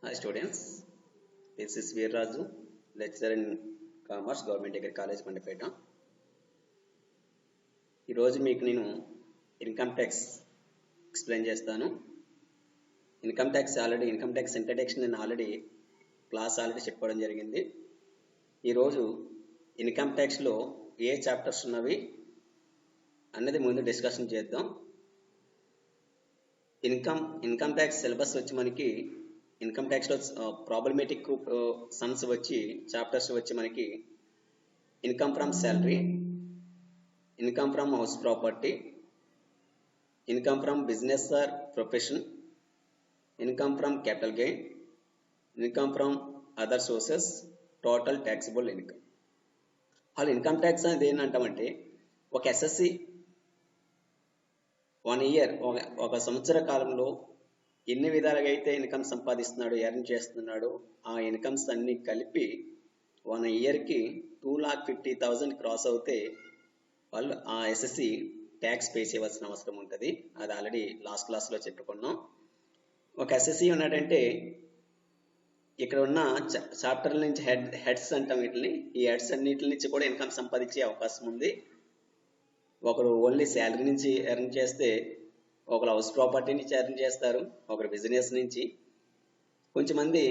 Hi students, this is Veerraju, lecturer in Commerce, Government Degree College, Mandapeta. ఈరోజు మీకు నేను income tax explain చేస్తాను. Income tax introduction నేను already class చెప్పుకోవడం జరిగింది. ఈరోజు ఇన్కమ్ ట్యాక్స్లో ఏ చాప్టర్స్ ఉన్నవి అన్నది ముందు డిస్కషన్ చేద్దాం. ఇన్కమ్ ట్యాక్స్ సిలబస్ వచ్చి మనకి ఇన్కమ్ ట్యాక్స్లో ప్రాబ్లమేటిక్ సమ్స్ వచ్చి చాప్టర్స్ వచ్చి మనకి income from salary, income from house property, income from business are profession, income from capital gain, income from other sources, total taxable income. వాళ్ళు income tax అనేది ఏంటంటామంటే ఒక SSC 1 year ఒక సంవత్సర కాలంలో ఎన్ని విధాలుగా అయితే ఇన్కమ్ సంపాదిస్తున్నాడు, ఎర్న్ చేస్తున్నాడు, ఆ ఇన్కమ్స్ అన్ని కలిపి 1 ఇయర్కి 2,50,000 క్రాస్ అవుతే వాళ్ళు ఆ ఎస్ఎస్సి ట్యాక్స్ పే చేయవలసిన అవసరం ఉంటుంది. అది ఆల్రెడీ లాస్ట్ క్లాస్లో చెప్పుకున్నాం. ఒక ఎస్ఎస్సి ఉన్నాడంటే ఇక్కడ ఉన్న చాప్టర్ నుంచి హెడ్స్ అంటాం వీటిని. ఈ హెడ్స్ అన్నిటి నుంచి కూడా ఇన్కమ్ సంపాదించే అవకాశం ఉంది. ఒకరు ఓన్లీ శాలరీ నుంచి ఎర్న్ చేస్తే, ఒకరు హౌస్ ప్రాపర్టీ నుంచి ఎర్న్ చేస్తారు, ఒకరు బిజినెస్ నుంచి. కొంచెమంది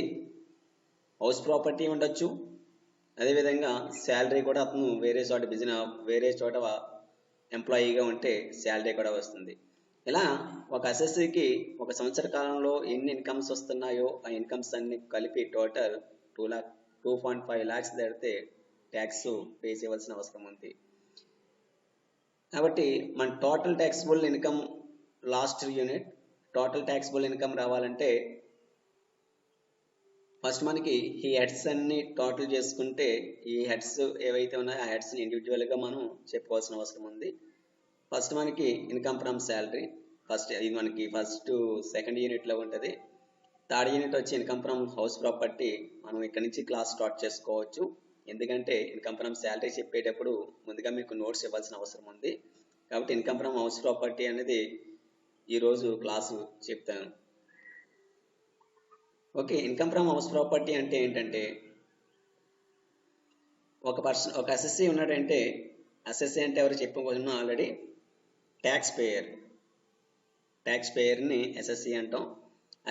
హౌస్ ప్రాపర్టీ ఉండొచ్చు, అదేవిధంగా శాలరీ కూడా అతను వేరే చోట ఎంప్లాయీగా ఉంటే శాలరీ కూడా వస్తుంది. ఇలా ఒక ఎస్ఎస్సికి ఒక సంవత్సర కాలంలో ఎన్ని ఇన్కమ్స్ వస్తున్నాయో ఆ ఇన్కమ్స్ అన్ని కలిపి టోటల్ 2.5 lakhs దాటితే ట్యాక్స్ పే చేయవలసిన అవసరం ఉంది. కాబట్టి మన total taxable income last unit total taxable income రావాలంటే ఫస్ట్ మనకి ఈ హెడ్స్ అన్ని టోటల్ చేసుకుంటే ఈ హెడ్స్ ఏవైతే ఉన్నాయో ఆ హెడ్స్ని ఇండివిజువల్గా మనం చెప్పుకోవాల్సిన అవసరం ఉంది. ఫస్ట్ మనకి ఇన్కమ్ ఫ్రమ్ శాలరీ, ఇది మనకి సెకండ్ యూనిట్లో ఉంటుంది. థర్డ్ యూనిట్ వచ్చి ఇన్కమ్ ఫ్రమ్ హౌస్ ప్రాపర్టీ. మనం ఇక్కడ నుంచి క్లాస్ స్టార్ట్ చేసుకోవచ్చు, ఎందుకంటే ఇన్కమ్ ఫ్రమ్ శాలరీ చెప్పేటప్పుడు ముందుగా మీకు నోట్స్ ఇవ్వాల్సిన అవసరం ఉంది. కాబట్టి ఇన్కమ్ ఫ్రమ్ హౌస్ ప్రాపర్టీ అనేది ఈరోజు క్లాసు చెప్తాను. Okay, income from house property అంటే ఏంటంటే ఒక ఎస్ఎస్సి ఉన్నాడంటే, ఎస్ఎస్సి అంటే ఎవరు చెప్పుకున్నాం ఆల్రెడీ, ట్యాక్స్ పేయర్ని ఎస్ఎస్సి అంటాం.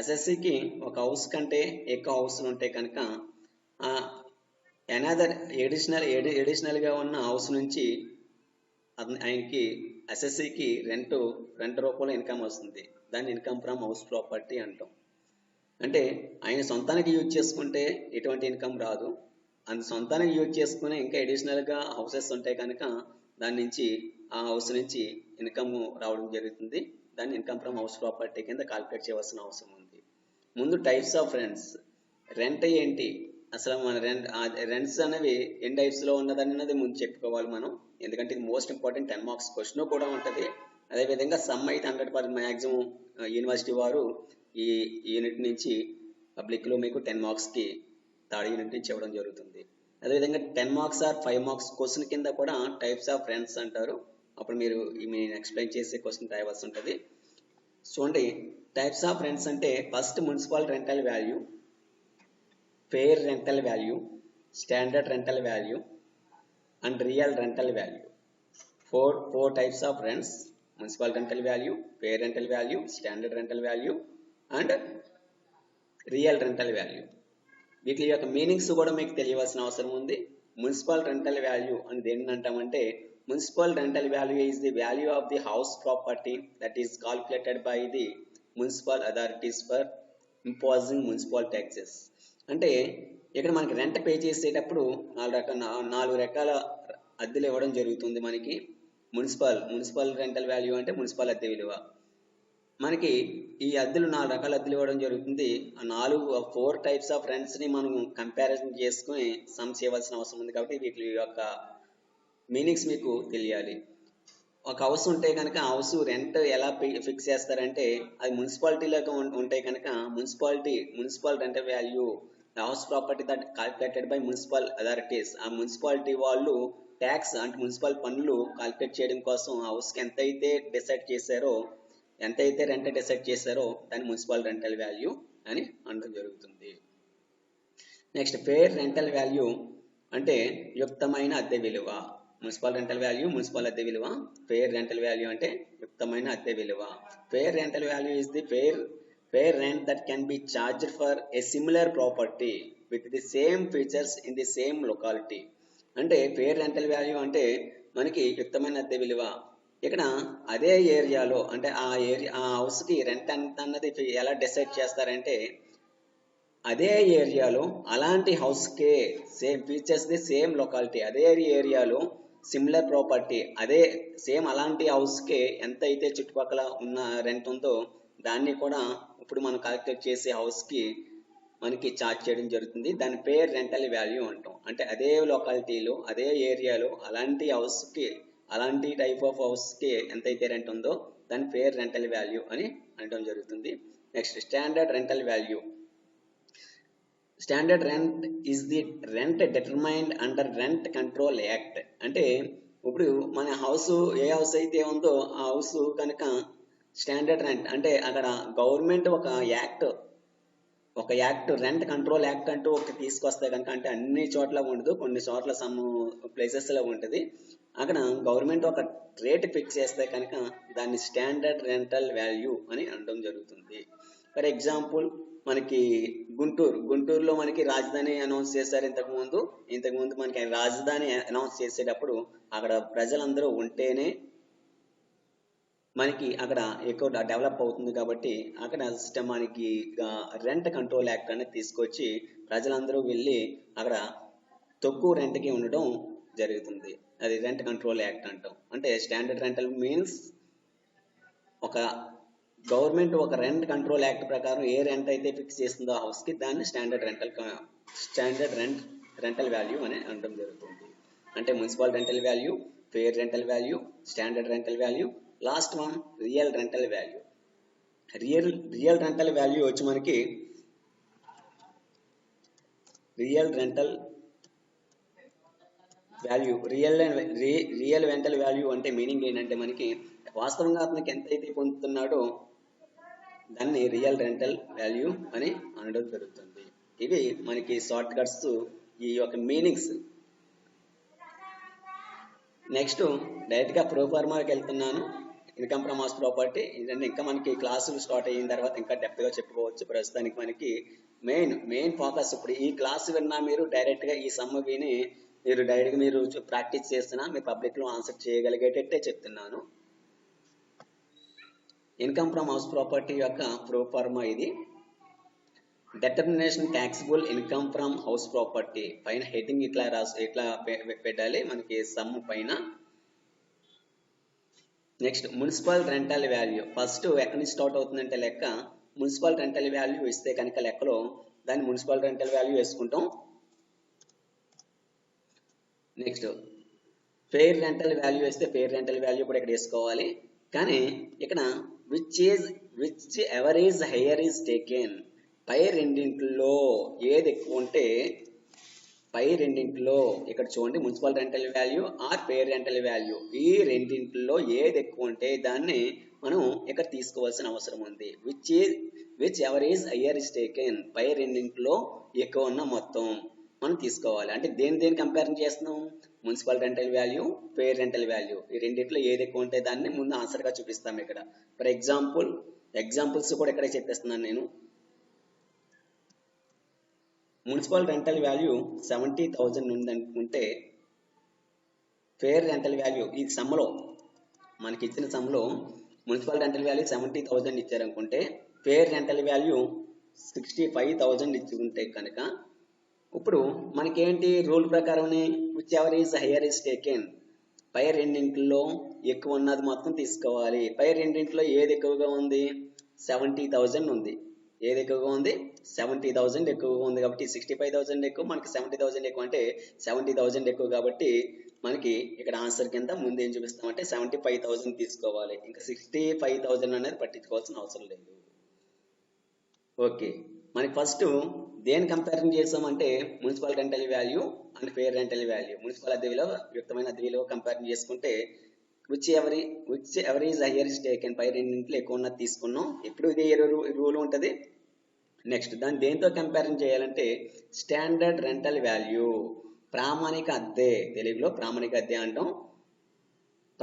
ఎస్ఎస్సికి ఒక హౌస్ కంటే ఎక్కువ హౌస్లు ఉంటే కనుక అనదర్ ఎడిషనల్గా ఉన్న హౌస్ నుంచి ఆయనకి ఎస్ఎస్సికి రెంట్ రూపంలో ఇన్కమ్ వస్తుంది. దాన్ని ఇన్కమ్ ఫ్రమ్ హౌస్ ప్రాపర్టీ అంటాం. అంటే ఆయన సొంతానికి యూజ్ చేసుకుంటే ఎటువంటి ఇన్కమ్ రాదు. సొంతానికి యూజ్ చేసుకుని ఇంకా ఎడిషనల్గా హౌసెస్ ఉంటాయి కనుక దాని నుంచి ఆ హౌస్ నుంచి ఇన్కమ్ రావడం జరుగుతుంది. దాన్ని ఇన్కమ్ ఫ్రమ్ హౌస్ ప్రాపర్టీ కింద కాల్కులేట్ చేయవలసిన అవసరం ఉంది. ముందు టైప్స్ ఆఫ్ రెంట్ ఏంటి, అసలు మన రెంట్స్ అనేవి ఎన్ని టైప్స్లో ఉన్నదన్నది ముందు చెప్పుకోవాలి మనం, ఎందుకంటే ఇది మోస్ట్ ఇంపార్టెంట్ 10 marks క్వశ్చన్ కూడా ఉంటుంది. అదేవిధంగా సమ్ అయితే 100% మ్యాక్సిమం యూనివర్సిటీ వారు ఈ యూనిట్ నుంచి పబ్లిక్లో మీకు 10 marksకి థర్డ్ యూనిట్ నుంచి ఇవ్వడం జరుగుతుంది. అదేవిధంగా 10 marks ఆర్ 5 marks క్వశ్చన్ కింద కూడా టైప్స్ ఆఫ్ రెంట్స్ అంటారు. అప్పుడు మీరు నేను ఎక్స్ప్లెయిన్ చేసే క్వశ్చన్ రాయవలసి ఉంటుంది. చూడండి, టైప్స్ ఆఫ్ రెంట్స్ అంటే first municipal rental value, fair rental value, standard rental value and real rental value. Four types of rents: municipal rental value, fair rental value, standard rental value and real rental value. వీటి యొక్క meanings కూడా మీకు తెలియవలసిన అవసరం ఉంది. Municipal rental value అని దేన్ని అంటామంటే, municipal rental value is the value of the house property that is calculated by the municipal authorities for imposing municipal taxes. అంటే ఇక్కడ మనకి రెంట్ పే చేసేటప్పుడు 4 రకాల అద్దెలు ఇవ్వడం జరుగుతుంది. మనకి మున్సిపల్ రెంటల్ వాల్యూ అంటే మున్సిపల్ అద్దె విలువ. మనకి ఈ అద్దెలు 4 రకాల అద్దెలు ఇవ్వడం జరుగుతుంది. ఆ 4 టైప్స్ ఆఫ్ రెంట్స్ని మనం కంపారిజన్ చేసుకుని సమ్ చేయవలసిన అవసరం ఉంది. కాబట్టి వీటి యొక్క మీనింగ్స్ మీకు తెలియాలి. ఒక హౌస్ ఉంటే కనుక హౌస్ రెంట్ ఎలా ఫిక్స్ చేస్తారంటే, అది మున్సిపాలిటీలోకి ఉంటే కనుక municipal rental value house property that calculated by municipal authorities. ఆ మున్సిపాలిటీ వాళ్ళు ట్యాక్స్ అంటే మున్సిపల్ పన్నులు కాల్కులేట్ చేయడం కోసం హౌస్కి ఎంత అయితే డిసైడ్ చేశారో ఎంతైతే రెంట్ డిసైడ్ చేశారో దాన్ని మున్సిపల్ రెంటల్ వాల్యూ అని అనడం జరుగుతుంది. నెక్స్ట్ ఫెయిర్ రెంటల్ వాల్యూ అంటే యుక్తమైన అద్దె విలువ. మున్సిపల్ రెంటల్ వాల్యూ, మున్సిపల్ అద్దె విలువ. ఫెయిర్ రెంటల్ వాల్యూ అంటే యుక్తమైన అద్దె విలువ. Fair rental value is the fair rent that can be charged for a similar property with the same features in the same locality. అంటే ఫెయిర్ రెంటల్ వాల్యూ అంటే మనకి యుక్తమైన అద్దె విలువ. ఇక్కడ అదే ఏరియాలో అంటే ఆ హౌస్కి రెంట్ ఎంత అన్నది ఎలా డిసైడ్ చేస్తారంటే అదే ఏరియాలో అలాంటి హౌస్కే same features the same locality, అదే ఏరియాలో సిమిలర్ ప్రాపర్టీ, అదే సేమ్ అలాంటి హౌస్కే ఎంత అయితే చుట్టుపక్కల ఉన్న రెంట్ ఉందో దాన్ని కూడా ఇప్పుడు మనం క్యాలిక్యులేట్ చేసే హౌస్కి మనకి ఛార్జ్ చేయడం జరుగుతుంది. దాని ఫెయిర్ రెంటల్ వాల్యూ అంటాం. అంటే అదే లొకాలిటీలో అదే ఏరియాలో అలాంటి హౌస్కి అలాంటి టైప్ ఆఫ్ హౌస్కి ఎంతైతే రెంట్ ఉందో దాని ఫెయిర్ రెంటల్ వాల్యూ అని అనడం జరుగుతుంది. Next standard rental value. Standard rent is the rent determined under rent control act. అంటే ఇప్పుడు మన హౌస్ ఏ హౌస్ అయితే ఉందో ఆ హౌస్ కనుక స్టాండర్డ్ రెంట్ అంటే అక్కడ గవర్నమెంట్ ఒక యాక్ట్ రెంట్ కంట్రోల్ యాక్ట్ అంటూ ఒక తీసుకొస్తే కనుక, అంటే అన్ని చోట్ల ఉండదు, కొన్ని చోట్ల సమ్ ప్లేసెస్లో ఉంటుంది. అక్కడ గవర్నమెంట్ ఒక రేట్ ఫిక్స్ చేస్తే కనుక దాన్ని స్టాండర్డ్ రెంటల్ వాల్యూ అని అనడం జరుగుతుంది. ఫర్ ఎగ్జాంపుల్ మనకి గుంటూరులో మనకి రాజధాని అనౌన్స్ చేశారు. ఇంతకుముందు మనకి రాజధాని అనౌన్స్ చేసేటప్పుడు అక్కడ ప్రజలందరూ ఉంటేనే మనకి అక్కడ ఎక్కువ డెవలప్ అవుతుంది. కాబట్టి అక్కడ సిస్టమ్ మనకి రెంట్ కంట్రోల్ యాక్ట్ అనేది తీసుకొచ్చి ప్రజలందరూ వెళ్ళి అక్కడ తక్కువ రెంట్కి ఉండడం జరుగుతుంది. అది రెంట్ కంట్రోల్ యాక్ట్ అంటాం. అంటే స్టాండర్డ్ రెంటల్ మీన్స్ ఒక గవర్నమెంట్ ఒక రెంట్ కంట్రోల్ యాక్ట్ ప్రకారం ఏ రెంట్ అయితే ఫిక్స్ చేస్తుందో హౌస్కి దాన్ని స్టాండర్డ్ రెంటల్ వాల్యూ అని అనడం జరుగుతుంది. అంటే municipal rental value, fair rental value, standard rental value, last one real rental value. Real rental value వచ్చి మనకి రియల్ రెంటల్ వాల్యూ అంటే మీనింగ్ ఏంటంటే మనకి వాస్తవంగా అతనికి ఎంతైతే పొందుతున్నాడో దాన్ని రియల్ రెంటల్ వాల్యూ అని అనడం జరుగుతుంది. ఇవి మనకి షార్ట్ కట్స్ ఈ యొక్క మీనింగ్స్. నెక్స్ట్ డైరెక్ట్గా ప్రోఫార్మాకి వెళ్తున్నాను. ఇన్కమ్ ఫ్రమ్ హౌస్ ప్రాపర్టీ ఇదంటే ఇంకా మనకి క్లాసులు స్టార్ట్ అయిన తర్వాత ఇంకా డెప్త్గా చెప్పుకోవచ్చు. ప్రస్తుతానికి మనకి మెయిన్ ఫోకస్ ఇప్పుడు ఈ క్లాస్ విన్నా మీరు డైరెక్ట్గా ఈ సమ్ విని మీరు డైరెక్ట్గా మీరు ప్రాక్టీస్ చేస్తున్నా మీరు పబ్లిక్లో ఆన్సర్ చేయగలిగేటట్టే చెప్తున్నాను. ఇన్కమ్ ఫ్రమ్ హౌస్ ప్రాపర్టీ యొక్క ప్రోఫార్మా ఇది. Determination taxable income from house property పైన హెడ్డింగ్ ఇట్లా పెట్టాలి మనకి సమ్ పైన. Next municipal rental value. First ఎక్కడి నుంచి స్టార్ట్ అవుతుందంటే లెక్క మున్సిపల్ రెంటల్ వాల్యూ ఇస్తే కనుక లెక్కలో దాన్ని మున్సిపల్ రెంటల్ వాల్యూ వేసుకుంటాం. నెక్స్ట్ ఫెయిర్ రెంటల్ వాల్యూ వేస్తే ఫెయిర్ రెంటల్ వాల్యూ కూడా ఇక్కడ వేసుకోవాలి. కానీ ఇక్కడ whichever is higher is taken. పై రెండింటిలో ఏది ఎక్కువ ఉంటే పై రెండింటిలో ఇక్కడ చూడండి municipal rental value or fair rental value ఈ రెండింటిలో ఏది ఎక్కువ ఉంటే దాన్ని మనం ఇక్కడ తీసుకోవాల్సిన అవసరం ఉంది. Whichever is higher is taken. పై రెండింటిలో ఎక్కువ ఉన్న మొత్తం మనం తీసుకోవాలి. అంటే దేని కంపేర్ చేస్తున్నాం? Municipal rental value, fair rental value ఈ రెండింటిలో ఏది ఎక్కువ ఉంటే దాన్ని ముందు ఆన్సర్గా చూపిస్తాం ఇక్కడ. ఫర్ ఎగ్జాంపుల్స్ కూడా ఇక్కడే చెప్పేస్తున్నాను నేను. మున్సిపల్ రెంటల్ వాల్యూ 70,000 ఉందనుకుంటే ఫెయిర్ రెంటల్ వాల్యూ ఈ సమ్లో మనకి ఇచ్చిన సమ్లో మున్సిపల్ రెంటల్ వాల్యూ 70,000 ఇచ్చారనుకుంటే ఫెయిర్ రెంటల్ వాల్యూ 65,000 ఇచ్చుకుంటే కనుక ఇప్పుడు మనకేంటి రూల్ ప్రకారం whichever is higher is taken. పై రెండింటిలో ఎక్కువ ఉన్నది మొత్తం తీసుకోవాలి. పై రెండింటిలో ఏది ఎక్కువగా ఉంది? 70,000 ఉంది. ఏది ఎక్కువగా ఉంది? 70,000 ఎక్కువగా ఉంది. కాబట్టి 65,000 ఎక్కువ, మనకి 70,000 ఎక్కువ. అంటే 70,000 ఎక్కువ కాబట్టి మనకి ఇక్కడ ఆన్సర్ కింద ముందు ఏం చూపిస్తామంటే 75,000 తీసుకోవాలి. ఇంకా 65,000 అనేది పట్టించుకోవాల్సిన అవసరం లేదు. ఓకే, మనకి ఫస్ట్ దేని కంపారిజన్ చేసామంటే municipal rental value and fair rental value. మున్సిపల్ అద్దె విలువ, యుక్తమైన అద్దె విలువ కంపారిజన్ చేసుకుంటే whichever is higher is taken, పై రెండింటిలో ఎక్కువ ఉన్నది తీసుకున్నాం. ఇప్పుడు ఇది రూల్ ఉంటుంది. నెక్స్ట్ దాన్ని దేంతో కంపారిజన్ చేయాలంటే స్టాండర్డ్ రెంటల్ వాల్యూ, ప్రామాణిక అద్దె, తెలుగులో ప్రామాణిక అద్దె అంటాం.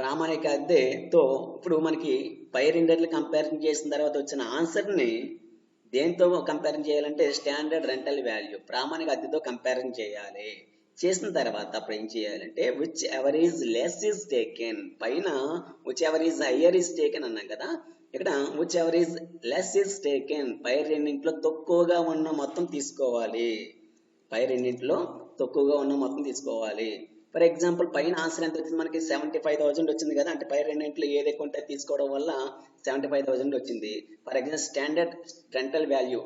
ప్రామాణిక అద్దెతో ఇప్పుడు మనకి పై రెండింటిని కంపారిజన్ చేసిన తర్వాత వచ్చిన ఆన్సర్ని దేంతో కంపారిజన్ చేయాలంటే స్టాండర్డ్ రెంటల్ వాల్యూ, ప్రామాణిక అద్దెతో కంపారిజన్ చేయాలి. చేసిన తర్వాత అప్పుడు ఏం చేయాలంటే whichever is less is taken, పైన whichever is higher is taken అన్నాం కదా, ఇక్కడ whichever is less is taken, పై రెండింటిలో తక్కువగా ఉన్న మొత్తం తీసుకోవాలి. పై రెండింటిలో తక్కువగా ఉన్న మొత్తం తీసుకోవాలి. ఫర్ ఎగ్జాంపుల్ పైన ఆన్సర్ ఎంత వచ్చింది మనకి 75,000 వచ్చింది కదా, అంటే పై రెండింటిలో ఏది ఎక్కువ ఉంటే తీసుకోవడం వల్ల 75,000 వచ్చింది. For example standard rental value,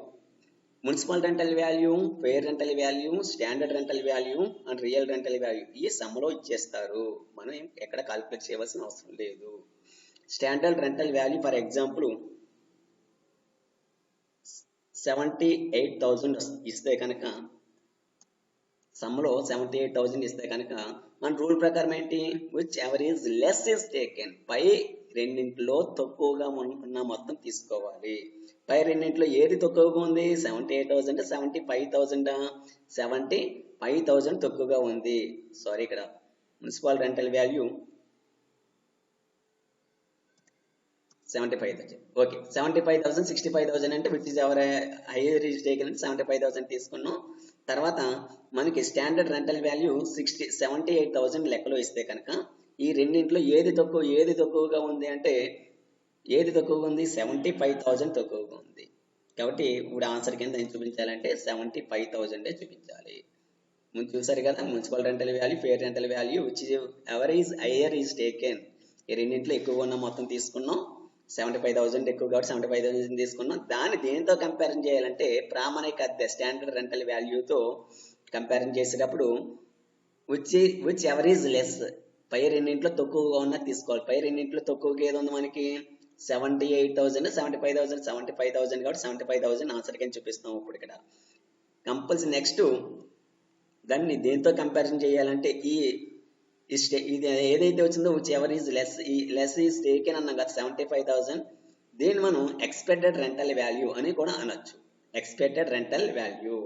municipal rental value, fair rental value, standard rental value and real rental value ఈ సమ్లో ఇచ్చేస్తారు. మనం ఎక్కడ కాల్కులేట్ చేయవలసిన అవసరం లేదు. Standard rental value for example 78,000 ఇస్తే కనుక, సమ్లో 78,000 ఇస్తే కనుక మన రూల్ ప్రకారం ఏంటి, whichever is less is taken, పై రెండింటిలో తక్కువగా ఉన్న మొత్తం తీసుకోవాలి. పై రెండింటిలో ఏది తక్కువగా ఉంది, 78,000 75,000, 75,000 తక్కువగా ఉంది. సారీ, ఇక్కడ మున్సిపల్ రెంటల్ వాల్యూ 75,000. ఓకే, 75,000 65,000 అంటే which is ever hire is taken అంటే 75,000 తీసుకున్నాం. తర్వాత మనకి స్టాండర్డ్ రెంటల్ వాల్యూ 78,000 లెక్కలో ఇస్తే కనుక ఈ రెండింటిలో ఏది తక్కువగా ఉంది అంటే ఏది తక్కువగా ఉంది, 75,000 తక్కువగా ఉంది. కాబట్టి ఇప్పుడు ఆన్సర్ కింద ఏం చూపించాలంటే 75,000 చూపించాలి. ముందు చూసారు కదా, municipal rental value, fair rental value, which ever is higher is taken, ఈ రెండింటిలో ఎక్కువగా ఉన్న మొత్తం తీసుకున్నాం. 75,000 ఎక్కువ కాబట్టి 75,000 తీసుకున్నాం. దాన్ని దేంతో కంపారిజన్ చేయాలంటే ప్రామాణిక అద్దె, స్టాండర్డ్ రెంటల్ వాల్యూతో కంపారిజన్ చేసేటప్పుడు విచ్ ఎవర్ ఈజ్ లెస్, పై రెండింటిలో తక్కువగా ఉన్న తీసుకోవాలి. పై రెండింటిలో తక్కువగా ఏది ఉంది మనకి 78,000 75,000 75,000 కాబట్టి 75,000 ఆన్సర్ కింద చూపిస్తాం. ఇప్పుడు ఇక్కడ కంపల్సరీ నెక్స్ట్ దాన్ని దేంతో కంపారిజన్ చేయాలంటే ఇది ఏదైతే వచ్చిందో which ever is less is taken అన్నాం కదా 75,000, దీన్ని మనం ఎక్స్పెక్టెడ్ రెంటల్ వాల్యూ అని కూడా అనొచ్చు. ఎక్స్పెక్టెడ్ రెంటల్ వాల్యూ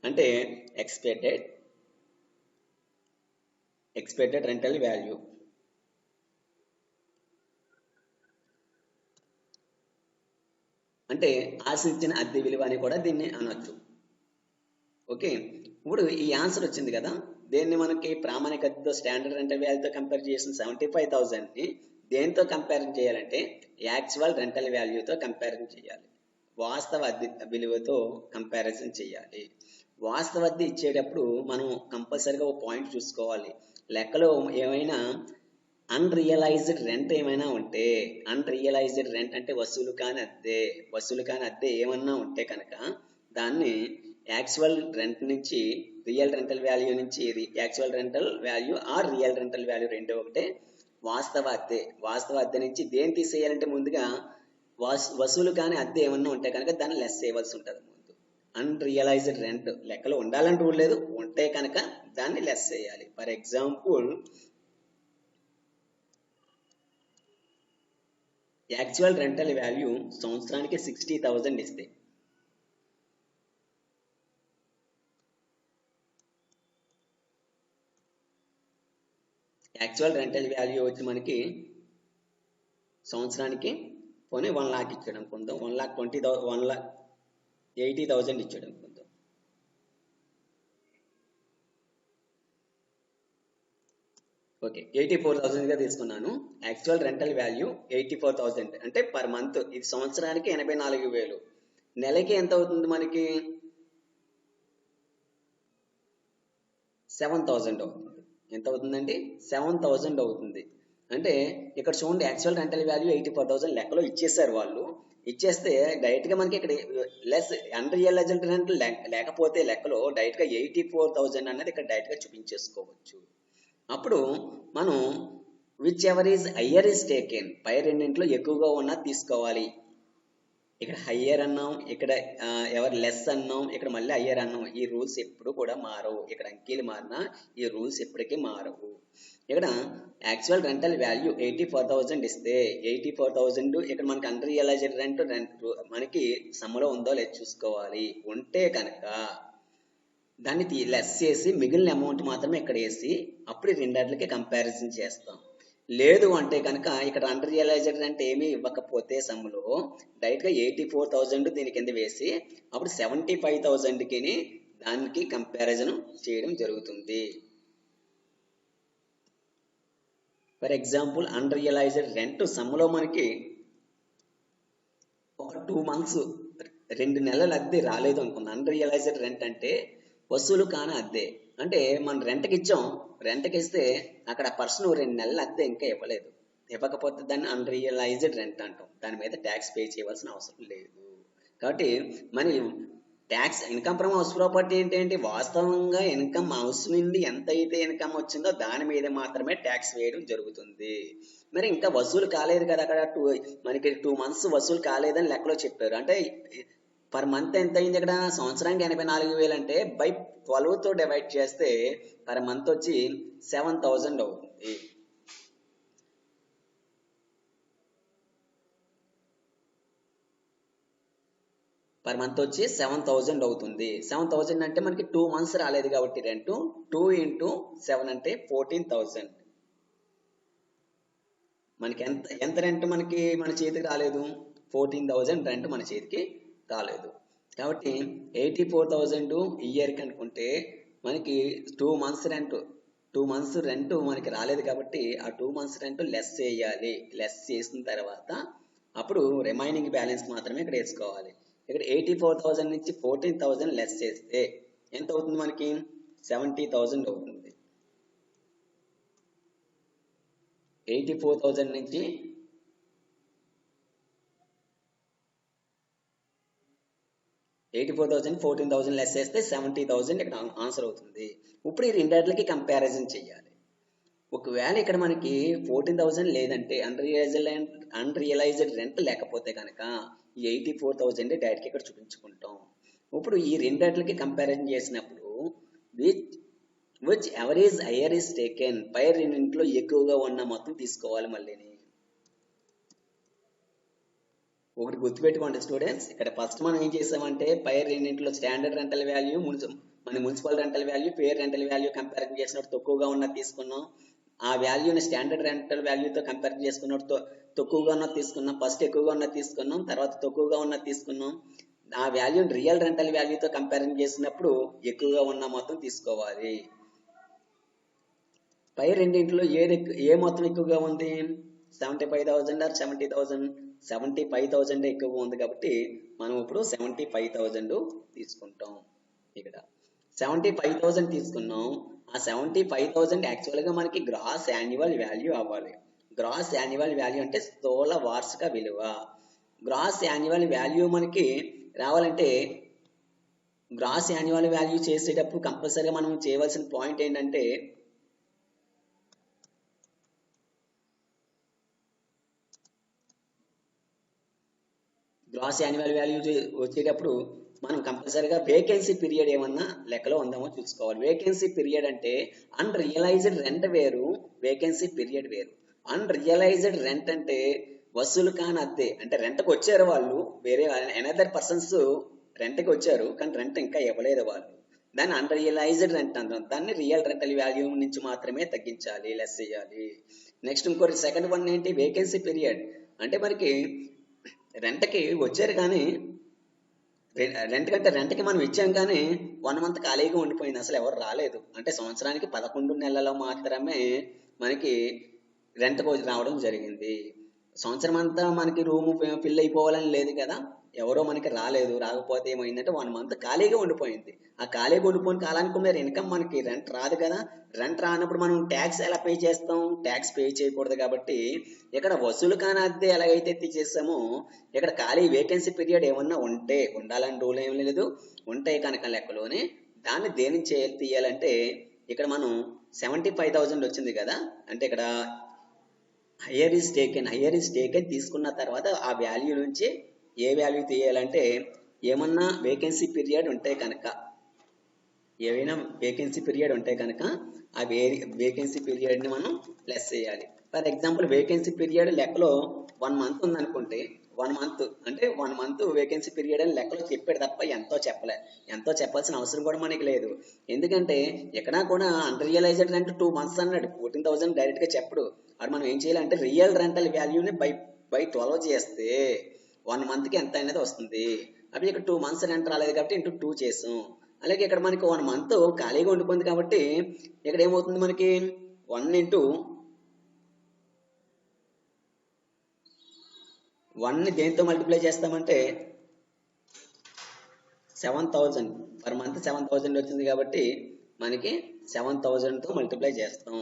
అంటే ఎక్స్పెక్టెడ్ రెంటల్ వాల్యూ అంటే ఆశించిన అద్దె విలువ అని కూడా దీన్ని అనొచ్చు. ఓకే, ఇప్పుడు ఈ ఆన్సర్ వచ్చింది కదా, దేన్ని మనకి ప్రామాణిక అద్దెతో స్టాండర్డ్ రెంటల్ వాల్యూతో కంపేర్ చేసిన 75,000ని దేంతో కంపారిజన్ చేయాలంటే యాక్చువల్ రెంటల్ వాల్యూతో కంపారిజన్ చేయాలి. వాస్తవ అద్దె విలువతో కంపారిజన్ చేయాలి. వాస్తవ అద్దె ఇచ్చేటప్పుడు మనం కంపల్సరిగా ఒక పాయింట్ చూసుకోవాలి. లెక్కలో ఏమైనా అన్రియలైజ్డ్ రెంట్ ఏమైనా ఉంటే, అన్రియలైజ్డ్ రెంట్ అంటే వసూలు కాని అద్దె ఏమన్నా ఉంటే కనుక దాన్ని యాక్చువల్ రెంట్ నుంచి రియల్ రెంటల్ వాల్యూ నుంచి actual rental value or real rental value రెండు ఒకటే. వాస్తవ అద్దె నుంచి దేని తీసేయాలంటే ముందుగా వసూలు కాని అద్దె ఏమన్నా ఉంటే కనుక దాన్ని లెస్ చేయవలసి ఉంటుంది. ముందు అన్రియలైజ్డ్ రెంట్ లెక్కలో ఉండాలని రూల్ లేదు, ఉంటే కనుక దాన్ని లెస్ చేయాలి. For example actual rental value సంవత్సరానికి 60,000 ఇస్తే యాక్చువల్ రెంటల్ వాల్యూ వచ్చి మనకి సంవత్సరానికి పోనీ 1 lakh ఇచ్చాడు అనుకుందాం, 1,80,000 ఇచ్చాడు అనుకుందాం. ఓకే, 84,000గా తీసుకున్నాను. యాక్చువల్ రెంటల్ వాల్యూ 84,000 అంటే పర్ మంత్, ఇది సంవత్సరానికి 84,000. నెలకి ఎంత అవుతుంది మనకి 7,000 అవుతుంది. ఎంత అవుతుందండి 7,000 అవుతుంది. అంటే ఇక్కడ చూడండి, యాక్చువల్ రెంటల్ వాల్యూ 84,000 లెక్కలో ఇచ్చేసారు వాళ్ళు. ఇచ్చేస్తే డైరెక్ట్ గా మనకి ఇక్కడ లెస్ అన్రియలైజ్డ్ రెంట్ లేకపోతే లెక్కలో డైరెక్ట్ గా 84,000 అనేది ఇక్కడ డైరెక్ట్ గా చూపించేసుకోవచ్చు. అప్పుడు మనం whichever is higher is taken, పై రెండింటిలో ఎక్కువగా ఉన్నది తీసుకోవాలి. ఇక్కడ హయ్యర్ అన్నాం, ఇక్కడ ఎవరు లెస్ అన్నాం, ఇక్కడ మళ్ళీ హయ్యర్ అన్నాం. ఈ రూల్స్ ఎప్పుడు కూడా మారవు. ఇక్కడ అంకెలు మారినా ఈ రూల్స్ ఎప్పటికీ మారవు. ఇక్కడ యాక్చువల్ రెంటల్ వాల్యూ 84,000 ఇస్తే 84,000 ఇక్కడ మనకి అన్రియలైజ్డ్ రెంట్ మనకి సమ్మలో ఉందో లేదో చూసుకోవాలి. ఉంటే కనుక దాన్ని లెస్ చేసి మిగిలిన అమౌంట్ మాత్రమే ఇక్కడ వేసి అప్పుడు రెండింటికి కంపారిజన్ చేస్తాం. లేదు అంటే కనుక ఇక్కడ అన్రియలైజ్డ్ రెంట్ ఏమీ ఇవ్వకపోతే సమ్ములో డైరెక్ట్గా 84,000 దీని కింద వేసి అప్పుడు 75,000కి దానికి కంపారిజన్ చేయడం జరుగుతుంది. ఫర్ ఎగ్జాంపుల్ అన్రియలైజ్డ్ రెంట్ సమ్ములో మనకి ఒక 2 months 2 నెలల అద్దె రాలేదు అనుకుందాం. అన్రియలైజ్డ్ రెంట్ అంటే వసూలు కాని అద్దె. అంటే మనం రెంట్కి ఇచ్చాం, రెంట్కి ఇస్తే అక్కడ పర్సన్ 2 నెలల అద్దె ఇంకా ఇవ్వలేదు. ఇవ్వకపోతే దాన్ని అన్రియలైజ్డ్ రెంట్ అంటాం. దాని మీద ట్యాక్స్ పే చేయవలసిన అవసరం లేదు. కాబట్టి మన tax income from house property ఏంటంటే వాస్తవంగా ఇన్కమ్ హౌస్ నుండి ఎంత అయితే ఇన్కమ్ వచ్చిందో దాని మీద మాత్రమే ట్యాక్స్ వేయడం జరుగుతుంది. మరి ఇంకా వసూలు కాలేదు కదా, అక్కడ మనకి 2 months వసూలు కాలేదని లెక్కలో చెప్పారు. అంటే పర్ మంత్ ఎంత అయింది ఇక్కడ? సంవత్సరానికి 84,000 అంటే బై 12తో డివైడ్ చేస్తే పర్ మంత్ వచ్చి 7,000 అవుతుంది. పర్ మంత్ వచ్చి 7,000 అవుతుంది. 7,000 అంటే మనకి 2 months రాలేదు కాబట్టి రెంట్ 2 into 7 అంటే 14,000. మనకి ఎంత రెంట్ మనకి మన చేతికి రాలేదు? 14,000 రెంట్ మన చేతికి రాలేదు. కాబట్టి 84,000 ఇయర్కి అనుకుంటే మనకి 2 months రెంట్ మనకి రాలేదు కాబట్టి ఆ 2 months రెంట్ లెస్ చేయాలి. లెస్ చేసిన తర్వాత అప్పుడు రిమైనింగ్ బ్యాలెన్స్ మాత్రమే ఇక్కడ వేసుకోవాలి. ఇక్కడ 84,000 నుంచి 14,000 లెస్ చేస్తే ఎంత అవుతుంది? మనకి 70,000 అవుతుంది. 84,000 నుంచి 14,000 లెస్ చేస్తే 70,000 ఇక్కడ ఆన్సర్ అవుతుంది. ఇప్పుడు ఈ రెండిటికి కంపారిజన్ చేయాలి. ఒకవేళ ఇక్కడ మనకి 14,000 లేదంటే అన్రియలైజ్డ్ రెంట్ లేకపోతే కనుక ఈ 84,000 డైరెక్ట్గా ఇక్కడ చూపించుకుంటాం. ఇప్పుడు ఈ రెండిటికి కంపారిజన్ చేసినప్పుడు which ever is higher is taken, పై రెండింటిలో ఎక్కువగా ఉన్న మొత్తం తీసుకోవాలి. మళ్ళీని ఒకటి గుర్తుపెట్టుకోండి స్టూడెంట్స్, ఇక్కడ ఫస్ట్ మనం ఏం చేసామంటే పై రెండింటిలో స్టాండర్డ్ రెంటల్ వాల్యూ, మన municipal rental value, fair rental value comparison చేసినప్పుడు తక్కువగా ఉన్నది తీసుకున్నాం. ఆ వాల్యూని స్టాండర్డ్ రెంటల్ వాల్యూతో కంపారిజన్ చేసుకున్నప్పుడు తక్కువగా ఉన్నది తీసుకున్నాం. ఫస్ట్ ఎక్కువగా ఉన్నది తీసుకున్నాం, తర్వాత తక్కువగా ఉన్నది తీసుకున్నాం. ఆ వాల్యూని రియల్ రెంటల్ వాల్యూతో కంపారిజన్ చేసినప్పుడు ఎక్కువగా ఉన్న మొత్తం తీసుకోవాలి. పై రెండింటిలో ఏ మొత్తం ఎక్కువగా ఉంది? 75,000 or 70,000? 75,000 ఎక్కువగా ఉంది కాబట్టి మనం ఇప్పుడు 75,000 తీసుకుంటాం. ఇక్కడ 75,000 తీసుకున్నాం. ఆ 75,000 యాక్చువల్గా మనకి గ్రాస్ యాన్యువల్ వాల్యూ అవ్వాలి. గ్రాస్ యాన్యువల్ వాల్యూ అంటే స్థూల వార్షిక విలువ. గ్రాస్ యాన్యువల్ వాల్యూ మనకి రావాలంటే గ్రాస్ యాన్యువల్ వాల్యూ చేసేటప్పుడు కంపల్సరీగా మనం చేయవలసిన పాయింట్ ఏంటంటే గ్రాస్ యాన్యువల్ వాల్యూ వచ్చేటప్పుడు మనం కంపల్సరీగా వేకెన్సీ పీరియడ్ ఏమన్నా లెక్కలో ఉందామో చూసుకోవాలి. వేకెన్సీ పీరియడ్ అంటే అన్రియలైజ్డ్ రెంట్ వేరు, వేకెన్సీ పీరియడ్ వేరు. అన్రియలైజ్డ్ రెంట్ అంటే వసూలు కాని అద్దె. అంటే రెంట్కి వచ్చారు వాళ్ళు, వేరే అనదర్ పర్సన్స్ రెంట్కి వచ్చారు కానీ రెంట్ ఇంకా ఇవ్వలేదు వాళ్ళు, దాన్ని అన్రియలైజ్డ్ రెంట్ అంటాం. దాన్ని రియల్ రెంటల్ వాల్యూ నుంచి మాత్రమే తగ్గించాలి, లెస్ చేయాలి. నెక్స్ట్ ఇంకోటి సెకండ్ వన్ ఏంటి? వేకెన్సీ పీరియడ్ అంటే మనకి రెంట్కి వచ్చారు కానీ రెంట్కి మనం ఇచ్చాం కానీ 1 month ఖాళీగా ఉండిపోయింది, అసలు ఎవరు రాలేదు. అంటే సంవత్సరానికి 11 నెలల్లో మాత్రమే మనకి రెంట్ రావడం జరిగింది. సంవత్సరం అంతా మనకి రూమ్ ఫిల్ అయిపోవాలని లేదు కదా, ఎవరో మనకి రాలేదు. రాకపోతే ఏమైందంటే 1 month ఖాళీగా ఉండిపోయింది. ఆ ఖాళీగా ఉండిపోయిన కాలానికి మీరు ఇన్కమ్ మనకి రెంట్ రాదు కదా. రెంట్ రానప్పుడు మనం ట్యాక్స్ ఎలా పే చేస్తాం? ట్యాక్స్ పే చేయకూడదు కాబట్టి ఇక్కడ వసూలు కాని అద్దె ఎలాగైతే తీసేసామో ఇక్కడ ఖాళీ వేకెన్సీ పీరియడ్ ఏమన్నా ఉంటే, ఉండాలని రూల్ ఏం లేదు, ఉంటే కనుక లెక్కలోనే దాన్ని దేని తీయాలంటే ఇక్కడ మనం 75,000 వచ్చింది కదా, అంటే ఇక్కడ హయ్యర్ ఈజ్ టేకెన్ తీసుకున్న తర్వాత ఆ వాల్యూ నుంచి ఏ వాల్యూ తీయాలంటే ఏమన్నా వేకెన్సీ పీరియడ్ ఉంటే కనుక, ఏవైనా వేకెన్సీ పీరియడ్ ఉంటే కనుక ఆ వేకెన్సీ పీరియడ్ని మనం లెస్ చేయాలి. ఫర్ ఎగ్జాంపుల్ వేకెన్సీ పీరియడ్ లెక్కలో 1 మంత్ ఉందనుకుంటే 1 మంత్ అంటే 1 మంత్ వేకెన్సీ పీరియడ్ అని లెక్కలో చెప్పాడు తప్ప ఎంతో చెప్పాల్సిన అవసరం కూడా మనకి లేదు. ఎందుకంటే ఎక్కడా కూడా అన్రియలైజ్డ్ రెంట్ 2 మంత్స్ అన్నాడు, 14,000 డైరెక్ట్గా చెప్పడు. అది మనం ఏం చేయాలంటే రియల్ రెంటల్ వాల్యూని బై 12 చేస్తే 1 మంత్కి ఎంత అనేది వస్తుంది. అప్పుడు ఇక్కడ 2 మంత్స్ రెంట్ రాలేదు కాబట్టి ఇంటూ 2 చేసాం. అలాగే ఇక్కడ మనకి 1 మంత్ ఖాళీగా ఉండిపోయింది కాబట్టి ఇక్కడ ఏమవుతుంది మనకి 1 ఇంటూ 1ని దేంతో మల్టిప్లై చేస్తామంటే 7,000 పర్ మంత్ 7,000 వచ్చింది కాబట్టి మనకి 7,000తో మల్టిప్లై చేస్తాం.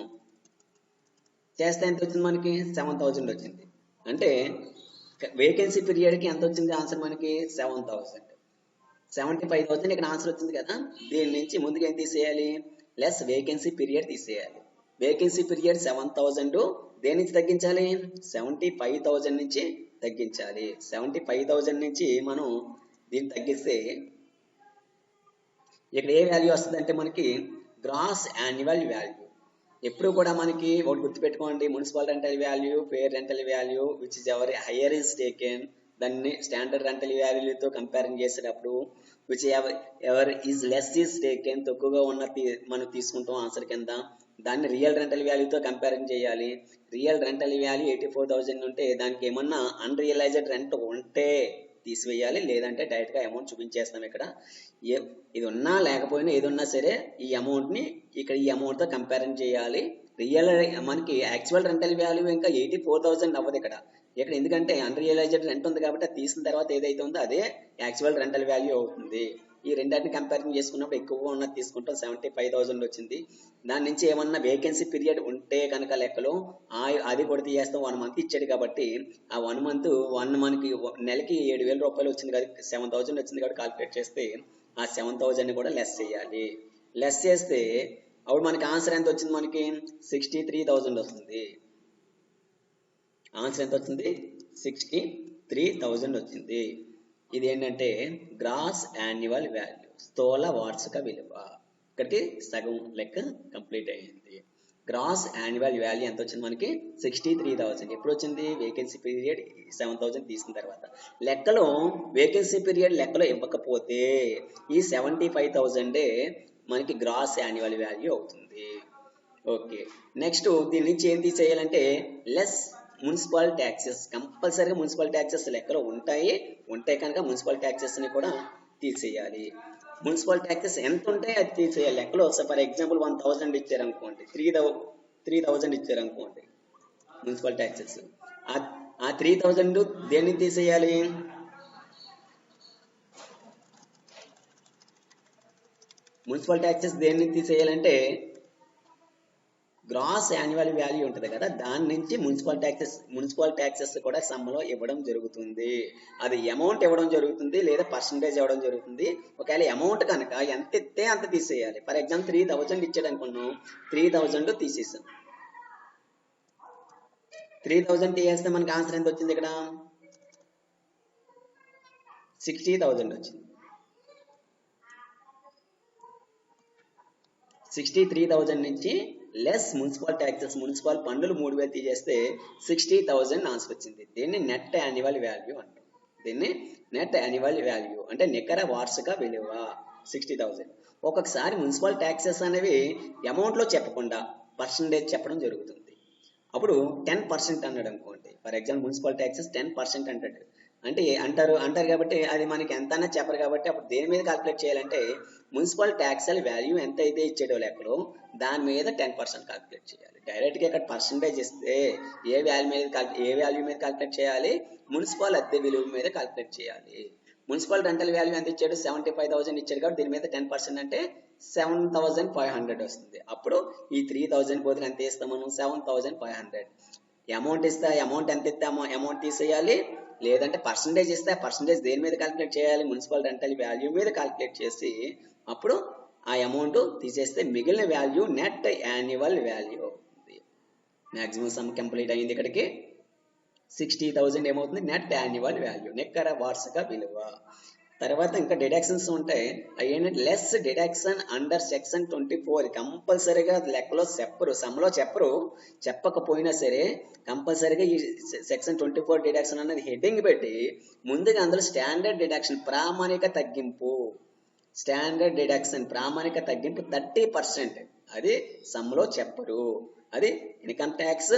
చేస్తే ఎంత వచ్చింది మనకి 7,000 వచ్చింది. అంటే వేకెన్సీ పీరియడ్కి ఎంత వచ్చింది ఆన్సర్ మనకి 7,000. 75,000 ఇక్కడ ఆన్సర్ వచ్చింది కదా. దీని నుంచి ముందుగా ఏం తీసేయాలి, లెస్ వేకెన్సీ పీరియడ్ తీసేయాలి. వేకెన్సీ పీరియడ్ 7,000 దేని నుంచి తగ్గించాలి, 75,000 నుంచి తగ్గించాలి. 75,000 నుంచి మనం దీన్ని తగ్గిస్తే ఇక్కడ ఏ వాల్యూ వస్తుంది అంటే మనకి గ్రాస్ యాన్యువల్ వాల్యూ. ఎప్పుడు కూడా మనకి ఒకటి గుర్తుపెట్టుకోండి, municipal rental value, fair rental value which is ever hire is taken, దాన్ని స్టాండర్డ్ రెంటల్ వాల్యూతో కంపేరింగ్ చేసేటప్పుడు which ever is less is taken, తక్కువగా ఉన్న మనం తీసుకుంటాం ఆన్సర్ కింద. దాన్ని రియల్ రెంటల్ వాల్యూతో కంపేరింగ్ చేయాలి. రియల్ రెంటల్ వాల్యూ 84,000 ఉంటే దానికి ఏమన్నా అన్రియలైజ్డ్ రెంట్ ఉంటే తీసివేయాలి, లేదంటే డైరెక్ట్గా అమౌంట్ చూపించేస్తాం. ఇక్కడ ఇది ఉన్నా లేకపోయినా ఏది ఉన్నా సరే ఈ అమౌంట్ని ఇక్కడ ఈ అమౌంట్తో కంపేరింగ్ చేయాలి. రియల్ మనకి యాక్చువల్ రెంటల్ వాల్యూ ఇంకా 84,000 అవ్వదు ఇక్కడ. ఎందుకంటే అన్రియలైజ్డ్ రెంట్ ఉంది కాబట్టి అది తీసిన తర్వాత ఏదైతే ఉందో అదే యాక్చువల్ రెంటల్ వాల్యూ అవుతుంది. ఈ రెండింటిని కంపేరింగ్ చేసుకున్నప్పుడు ఎక్కువగా ఉన్నది తీసుకుంటాం, 75,000 వచ్చింది. దాని నుంచి ఏమన్నా వేకెన్సీ పీరియడ్ ఉంటే కనుక లెక్కలో అది కూడా తీయేస్తాం. 1 మంత్ ఇచ్చాడు కాబట్టి ఆ 1 మంత్ మనకి నెలకి 7,000 రూపాయలు వచ్చింది కదా, 7,000 వచ్చింది కాబట్టి కాల్కులేట్ చేస్తే ఆ 7,000ని కూడా లెస్ చేయాలి. లెస్ చేస్తే అప్పుడు మనకి ఆన్సర్ ఎంత వచ్చింది, మనకి 63,000 వస్తుంది. ఆన్సర్ ఎంత వచ్చింది, 63,000 వచ్చింది. ఇది ఏంటంటే గ్రాస్ యాన్యువల్ వాల్యూ, స్థూల వార్షిక విలువ. ఇక్కడికి సగం లెక్క కంప్లీట్ అయ్యింది. గ్రాస్ యాన్యువల్ వాల్యూ ఎంత వచ్చింది మనకి 63,000. ఎప్పుడు వచ్చింది, వేకెన్సీ పీరియడ్ 7,000 తీసిన తర్వాత. లెక్కలో వేకెన్సీ పీరియడ్ లెక్కలో ఇవ్వకపోతే ఈ 75,000 మనకి గ్రాస్ యాన్యువల్ వాల్యూ అవుతుంది. ఓకే, నెక్స్ట్ దీని నుంచి ఏం తీసేయాలంటే లెస్ మున్సిపల్ ట్యాక్సెస్. కంపల్సరీగా మున్సిపల్ ట్యాక్సెస్ లెక్కలో ఉంటే కనుక మున్సిపల్ ట్యాక్సెస్ని కూడా తీసేయాలి. మున్సిపల్ ట్యాక్సెస్ ఎంత ఉంటే అది తీసేయాలి లెక్కలో. ఫర్ ఎగ్జాంపుల్ 1,000 ఇచ్చారనుకోండి, 3,000 ఇచ్చారనుకోండి మున్సిపల్ ట్యాక్సెస్. ఆ 3,000 దేన్ని తీసేయాలి, మున్సిపల్ ట్యాక్సెస్ దేన్ని తీసేయాలంటే గ్రాస్ యాన్యువల్ వాల్యూ ఉంటుంది కదా, దాని నుంచి మున్సిపల్ ట్యాక్సెస్ కూడా సమ్మలో ఇవ్వడం జరుగుతుంది. అది అమౌంట్ ఇవ్వడం జరుగుతుంది లేదా పర్సంటేజ్ ఇవ్వడం జరుగుతుంది. ఒకవేళ అమౌంట్ కనుక ఎంత ఇస్తే అంత తీసేయాలి. ఫర్ ఎగ్జాంపుల్ 3,000 ఇచ్చాడు అనుకున్నాం, 3,000 తీసేసాం. 3,000 తీసేస్తే మనకి ఆన్సర్ ఎంత వచ్చింది, ఇక్కడ 60,000 వచ్చింది. 63,000 నుంచి లెస్ మున్సిపల్ ట్యాక్సెస్, మున్సిపల్ పన్నులు 3,000 తీసేస్తే 60,000 ఆన్సర్ వచ్చింది. దీన్ని నెట్ యాన్యువల్ వాల్యూ అంటాం. దీన్ని నెట్ యాన్యువల్ వాల్యూ అంటే నికర వార్షిక విలువ 60,000. ఒక్కొక్కసారి మున్సిపల్ ట్యాక్సెస్ అనేవి అమౌంట్లో చెప్పకుండా పర్సంటేజ్ చెప్పడం జరుగుతుంది. అప్పుడు 10% అన్నాడు అనుకోండి, ఫర్ ఎగ్జాంపుల్ మున్సిపల్ ట్యాక్సెస్ 10% అంటారు కాబట్టి అది మనకి ఎంత అన్నా చెప్పరు కాబట్టి అప్పుడు దేని మీద క్యాల్కులేట్ చేయాలంటే మున్సిపల్ ట్యాక్సల్ వాల్యూ ఎంత అయితే ఇచ్చేటో లెక్కలో దాని మీద 10% క్యాల్కులేట్ చేయాలి. డైరెక్ట్గా ఇక్కడ పర్సంటేజ్ ఇస్తే ఏ వాల్యూ మీద క్యాల్కులేట్ చేయాలి, మున్సిపల్ అద్దె విలువ మీద క్యాల్కులేట్ చేయాలి. మున్సిపల్ రెంటల్ వాల్యూ ఎంత ఇచ్చాడు, 75,000 ఇచ్చాడు కాబట్టి దీని మీద 10% అంటే 7,500 వస్తుంది. అప్పుడు ఈ 3,000 బదులు ఎంత ఇస్తాం మనం, 7,500. అమౌంట్ ఇస్తే అమౌంట్ ఎంత ఇస్తే అమౌంట్ తీసేయాలి, లేదంటే పర్సంటేజ్ ఇస్తే పర్సంటేజ్ దేని మీద క్యాల్కులేట్ చేయాలి, మున్సిపల్ రెంటల్ వాల్యూ మీద క్యాల్కులేట్ చేసి అప్పుడు ఆ అమౌంట్ తీసేస్తే మిగిలిన వాల్యూ నెట్ యాన్యువల్ వాల్యూ అవుతుంది. మ్యాక్సిమం సమ్ కంప్లీట్ అయింది ఇక్కడికి. 60,000 ఏమవుతుంది? నెట్ యాన్యువల్ వాల్యూ, నికర వార్షిక విలువ. తర్వాత ఇంకా డిడక్షన్స్ ఉంటాయి. అవి ఏంటంటే లెస్ డిడక్షన్ అండర్ సెక్షన్ 24. కంపల్సరీగా లెక్కలో చెప్పరు, సమ్లో చెప్పరు, చెప్పకపోయినా సరే కంపల్సరీగా ఈ సెక్షన్ 24 డిడక్షన్ అనేది హెడ్డింగ్ పెట్టి ముందుగా అందులో స్టాండర్డ్ డిడక్షన్ ప్రామాణిక తగ్గింపు, స్టాండర్డ్ డిడక్షన్ ప్రామాణిక తగ్గింపు 30%. అది సమ్లో చెప్పరు. అది ఇన్కమ్ ట్యాక్స్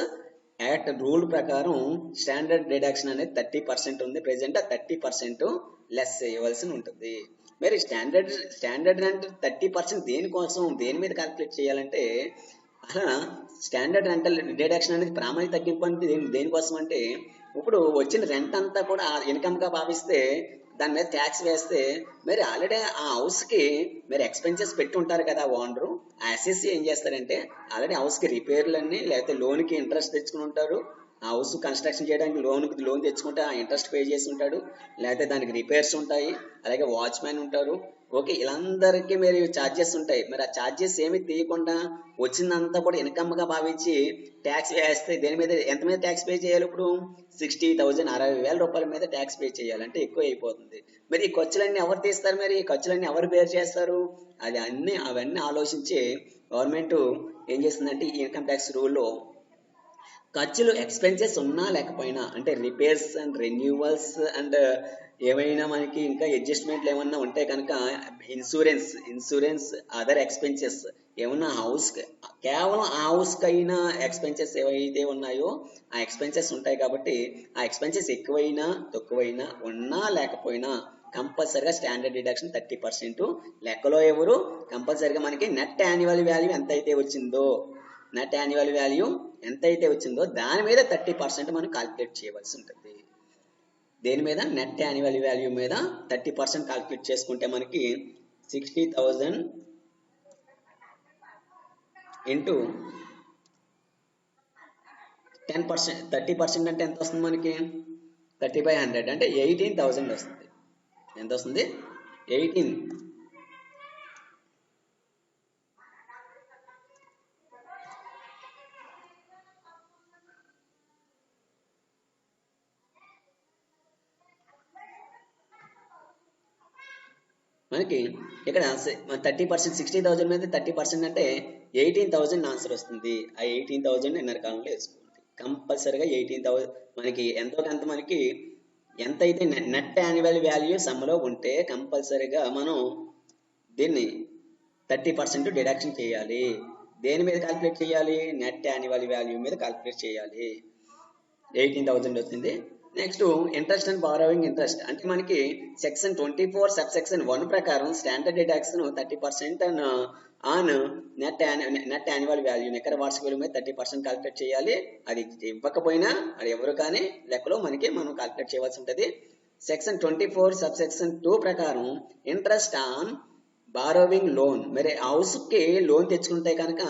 యాక్ట్ రూల్ ప్రకారం స్టాండర్డ్ డిడక్షన్ అనేది 30% ఉంది. ప్రెసెంట్ ఆ 30% లెస్ చేయవలసి ఉంటుంది. మరి స్టాండర్డ్ అంటే 30% దేనికోసం, దేని మీద క్యాల్కులేట్ చేయాలంటే, అలా స్టాండర్డ్ రెంటల్ డిడక్షన్ అనేది ప్రామాణిక తగ్గింపు అంటే దేనికోసం అంటే, ఇప్పుడు వచ్చిన రెంట్ అంతా కూడా ఇన్కమ్ గా భావిస్తే దాని మీద ట్యాక్స్ వేస్తే మరి ఆల్రెడీ ఆ హౌస్ కి మీరు ఎక్స్పెన్సెస్ పెట్టి ఉంటారు కదా ఓనరు. ఆ ఎస్ఎస్సి ఏం చేస్తారంటే ఆల్రెడీ హౌస్ కి రిపేర్లన్నీ లేకపోతే లోన్ కి ఇంట్రెస్ట్ తెచ్చుకుని ఉంటారు. ఆ హౌస్ కన్స్ట్రక్షన్ చేయడానికి లోన్ తెచ్చుకుంటే ఆ ఇంట్రెస్ట్ పే చేసి ఉంటాడు, లేకపోతే దానికి రిపేర్స్ ఉంటాయి, అలాగే వాచ్మెన్ ఉంటారు. ఓకే, వీళ్ళందరికీ మీరు ఛార్జెస్ ఉంటాయి. మరి ఆ ఛార్జెస్ ఏమి తీయకుండా వచ్చిందంతా కూడా ఇన్కమ్ గా భావించి ట్యాక్స్ వేస్తే దేని మీద, ఎంత మీద ట్యాక్స్ పే చేయాలి? ఇప్పుడు 60,000 60,000 రూపాయల మీద ట్యాక్స్ పే చేయాలంటే ఎక్కువ అయిపోతుంది. మరి ఈ ఖర్చులన్నీ ఎవరు తీస్తారు? మరి ఈ ఖర్చులన్నీ ఎవరు బేర్ చేస్తారు? అవన్నీ ఆలోచించి గవర్నమెంట్ ఏం చేస్తుందంటే ఈ ఇన్కమ్ ట్యాక్స్ రూల్లో ఖర్చులు ఎక్స్పెన్సెస్ ఉన్నా లేకపోయినా, అంటే రిపేర్స్ అండ్ రెన్యూవల్స్ అండ్ ఏమైనా మనకి ఇంకా అడ్జస్ట్మెంట్లు ఏమన్నా ఉంటే కనుక ఇన్సూరెన్స్ అదర్ ఎక్స్పెన్సెస్ ఏమన్నా కేవలం ఆ హౌస్కి అయినా ఎక్స్పెన్సెస్ ఏవైతే ఉన్నాయో ఆ ఎక్స్పెన్సెస్ ఉంటాయి. కాబట్టి ఆ ఎక్స్పెన్సెస్ ఎక్కువైనా తక్కువైనా ఉన్నా లేకపోయినా కంపల్సరిగా స్టాండర్డ్ డిడక్షన్ 30%. లెక్కలో ఎవరు కంపల్సరిగా మనకి నెట్ యాన్యువల్ వాల్యూ ఎంతైతే వచ్చిందో దాని మీద 30% మనం కాల్కులేట్ చేయవలసి ఉంటుంది. దేని మీద? నెట్ యాన్యువల్ వాల్యూ మీద 30% కాల్కులేట్ చేసుకుంటే మనకి 60,000 ఇంటూ 10%, 30% అంటే ఎంత వస్తుంది మనకి? 30/100 అంటే 18,000 వస్తుంది. ఎంత వస్తుంది? 18. మనకి ఇక్కడ 30%, 60,000 మీద 30% అంటే 18,000 ఆన్సర్ వస్తుంది. ఆ 18,000 ఇన్నర్ కాలంలో వేసుకోండి. కంపల్సరిగా 18,000 మనకి ఎంతో కొంత మనకి ఎంతైతే నెట్ యాన్యువల్ వాల్యూ సమ్లో ఉంటే కంపల్సరిగా మనం దీన్ని 30% డిడక్షన్ చేయాలి. దేని మీద క్యాల్కులేట్ చేయాలి? నెట్ యాన్యువల్ వాల్యూ మీద క్యాల్కులేట్ చేయాలి. 18,000 వచ్చింది. నెక్స్ట్ ఇంట్రెస్ట్ అండ్ బారోవింగ్ ఇంట్రెస్ట్ అంటే మనకి సెక్షన్ 24 సబ్ సెక్షన్ 1 ప్రకారం standard deduction 30% on net annual value, నికర వార్షిక విలువ మీద 30% క్యాల్కులేట్ చేయాలి. అది ఇవ్వకపోయినా అది ఎవరు కానీ లెక్కలో మనం క్యాల్కులేట్ చేయవలసి ఉంటుంది. సెక్షన్ 24 సబ్ సెక్షన్ 2 ప్రకారం ఇంట్రెస్ట్ ఆన్ బారోవింగ్ లోన్, మరి హౌస్ కి లోన్ తెచ్చుకుంటే కనుక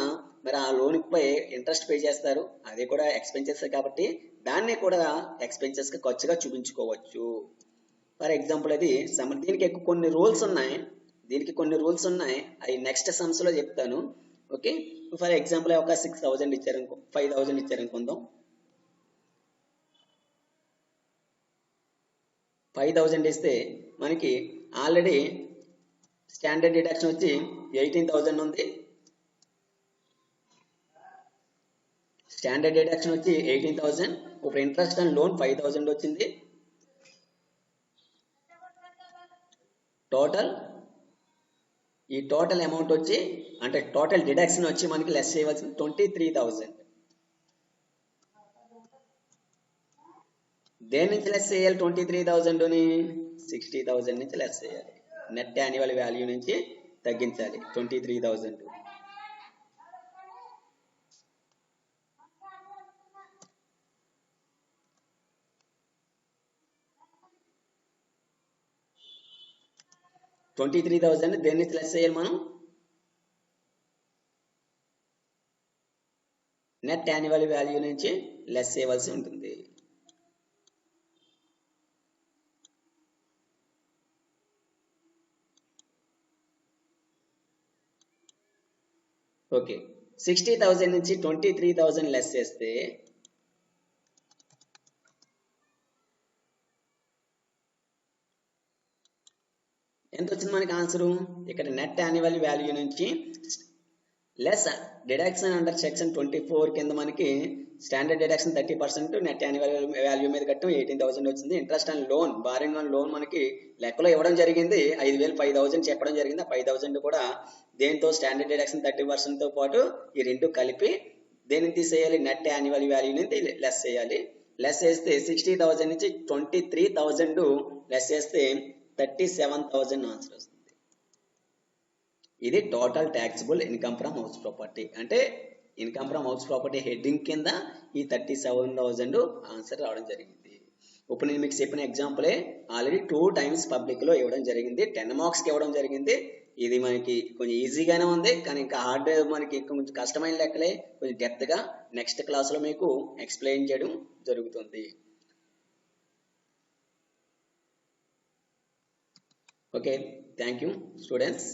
మరి ఆ లోన్ పై ఇంట్రెస్ట్ పే చేస్తారు. అది కూడా ఎక్స్పెన్సెస్ కాబట్టి దాన్ని కూడా ఎక్స్పెన్సెస్ కి ఖర్చుగా చూపించుకోవచ్చు. ఫర్ ఎగ్జాంపుల్ అది దీనికి కొన్ని రూల్స్ ఉన్నాయి. అవి నెక్స్ట్ సమ్స్ లో చెప్తాను. ఓకే, ఫర్ ఎగ్జాంపుల్ ఒక 6,000 ఇచ్చారనుకో, 5,000 ఇచ్చారనుకుందాం. 5,000 ఇస్తే మనకి ఆల్రెడీ స్టాండర్డ్ డిడక్షన్ వచ్చి 18,000 ఉంది. స్టాండర్డ్ డిడక్షన్ వచ్చి 18,000. ఇప్పుడు ఇంట్రెస్ట్ అండ్ లోన్ 5,000 వచ్చింది. ఈ టోటల్ అమౌంట్ వచ్చి అంటే టోటల్ డిడక్షన్ వచ్చి మనకి లెస్ చేయవలసింది 23,000. దేని నుంచి లెస్ చేయాలి? 23,000ని 60,000 నుంచి లెస్ చేయాలి. నెట్ యాన్యువల్ వాల్యూ నుంచి తగ్గించాలి 23,000. దేని నుంచి లెస్ చేయాలి? మనం నెట్ యాన్యువల్ వాల్యూ నుంచి లెస్ చేయవలసి ఉంటుంది. ఓకే, 60,000 నుంచి 23,000 లెస్ చేస్తే ఏమొచ్చింది మనకి ఆన్సరు? ఇక్కడ నెట్ యాన్యువల్ వాల్యూ నుంచి లెస్ డిడక్షన్ అండర్ సెక్షన్ 24 కింద మనకి standard deduction 30%, net annual value మీద కట్టం 18,000 వచ్చింది. Interest and loan, barring on loan మనకి లెక్కలో ఇవ్వడం జరిగింది. 5,000 5,000 చెప్పడం జరిగింది. 5,000 కూడా దేంతో స్టాండర్డ్ డిడక్షన్ 30%తో పాటు ఈ రెండు కలిపి దేనిని తీసేయాలి? నెట్ యాన్యువల్ వాల్యూ నుంచి లెస్ చేయాలి. లెస్ చేస్తే 60,000 నుంచి 23,000 లెస్ చేస్తే 37,000 ఆన్సర్ వస్తుంది. ఇది total taxable income from house property. అంటే income from house property heading కింద ఈ 37,000 ఆన్సర్ రావడం జరిగింది. ఇప్పుడు నేను మీకు చెప్పిన ఎగ్జాంపులే ఆల్రెడీ 2 times పబ్లిక్లో ఇవ్వడం జరిగింది. 10 marksకి ఇవ్వడం జరిగింది. ఇది మనకి కొంచెం ఈజీగానే ఉంది, కానీ ఇంకా హార్డ్ మనకి ఇంకా కొంచెం కష్టమైన లెక్కలే కొంచెం డెప్త్గా నెక్స్ట్ క్లాస్లో మీకు ఎక్స్ప్లెయిన్ చేయడం జరుగుతుంది. Okay, thank you students.